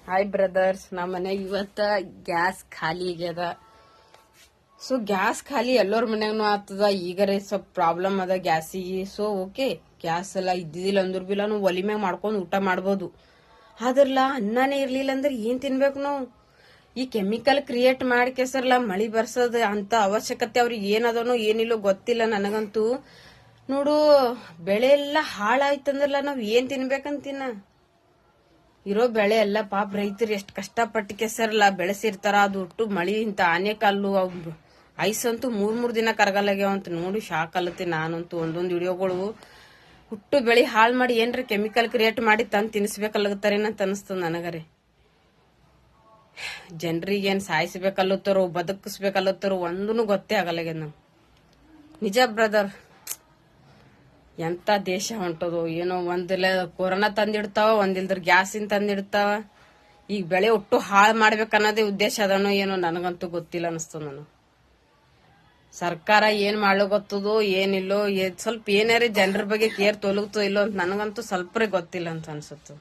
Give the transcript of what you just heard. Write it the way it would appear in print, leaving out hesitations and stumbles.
Hi brothers, ನಮ್ಮ ಮನೆಗೆ ಇವತ್ತ ಗ್ಯಾಸ್ ಖಾಲಿ ಆಗ್ಯದ. ಸೊ ಗ್ಯಾಸ್ ಖಾಲಿ ಎಲ್ಲರ ಮನ್ಯಾಗನು ಆಗ್ತದ. ಈಗರೆ ಸ್ವಲ್ಪ ಪ್ರಾಬ್ಲಮ್ ಅದ ಗ್ಯಾಸಿಗೆ. ಸೊ ಓಕೆ, ಗ್ಯಾಸ್ ಎಲ್ಲ ಇದ್ದಿದ್ದಿಲ್ಲ ಅಂದ್ರ ಬಿ ನಾವು ಒಲಿ ಮ್ಯಾಗ ಮಾಡ್ಕೊಂಡು ಊಟ ಮಾಡ್ಬೋದು. ಆದ್ರಲ್ಲ ಅನ್ನನೇ ಇರ್ಲಿಲ್ಲ ಅಂದ್ರೆ ಏನ್ ತಿನ್ಬೇಕು ನಾವು? ಈ ಕೆಮಿಕಲ್ ಕ್ರಿಯೇಟ್ ಮಾಡಿ ಕೆಸರ್ಲ ಮಳಿ ಬರ್ಸೋದ್ ಅಂತ ಅವಶ್ಯಕತೆ ಅವ್ರಿಗೆ ಏನದನೋ ಏನಿಲ್ಲೋ ಗೊತ್ತಿಲ್ಲ ನನಗಂತೂ. ನೋಡು, ಬೆಳೆ ಎಲ್ಲ ಹಾಳಾಯ್ತಂದ್ರಲ್ಲ ನಾವ್ ಏನ್ ತಿನ್ಬೇಕಂತಿನ? ಇರೋ ಬೆಳೆ ಎಲ್ಲ ಪಾಪ ರೈತರು ಎಷ್ಟು ಕಷ್ಟಪಟ್ಟು ಕೆಸರಲ್ಲ ಬೆಳೆಸಿರ್ತಾರ. ಅದು ಒಟ್ಟು ಮಳಿ ಇಂತ ಆನೆಕಲ್ಲು ಐಸ್ ಅಂತೂ ಮೂರ್ ದಿನ ಕರಗಲಾಗ್ಯಾವಂತ. ನೋಡಿ ಶಾಕ್ ಅಲ್ಲತಿ ನಾನಂತೂ. ಒಂದೊಂದು ವಿಡಿಯೋಗಳು ಹುಟ್ಟು ಬೆಳಿ ಹಾಳು ಮಾಡಿ ಏನ್ರ ಕೆಮಿಕಲ್ ಕ್ರಿಯೇಟ್ ಮಾಡಿ ತಂದು ತಿನ್ಸ್ಬೇಕಲ್ಲತ್ತಾರೇನಂತ ಅನಿಸ್ತದ ನನಗರೆ. ಜನರಿಗೇನ್ ಸಾಯಿಸ್ಬೇಕಲ್ಲತ್ತಾರೋ ಬದುಕಿಸ್ಬೇಕಲ್ಲತ್ತಾರೋ ಒಂದೂ ಗೊತ್ತೇ ಆಗಲ್ಲಾಗ್ಯದ ನಾವು. ನಿಜ ಬ್ರದರ್, ಎಂತ ದೇಶ ಹೊಂಟದು ಏನೋ. ಒಂದಿಲ್ಲ ಕೊರೋನಾ ತಂದಿಡ್ತಾವ, ಒಂದಿಲ್ದ್ರ ಗ್ಯಾಸಿನ ತಂದಿಡ್ತಾವ. ಈಗ ಬೆಳೆ ಒಟ್ಟು ಹಾಳು ಮಾಡ್ಬೇಕನ್ನೋದೇ ಉದ್ದೇಶ ಅದನೋ ಏನೋ, ನನಗಂತೂ ಗೊತ್ತಿಲ್ಲ ಅನಿಸ್ತದ. ನಾನು ಸರ್ಕಾರ ಏನ್ ಮಾಡ್ಲೋ ಗೊತ್ತದೋ ಏನಿಲ್ಲೋ, ಸ್ವಲ್ಪ ಏನಾರ ಜನರ ಬಗ್ಗೆ ಕೇರ್ ತೊಲಗ್ತೋ ಇಲ್ಲೋ ಅಂತ ನನಗಂತೂ ಸ್ವಲ್ಪರೇ ಗೊತ್ತಿಲ್ಲ ಅಂತ ಅನ್ಸುತ್ತೆ.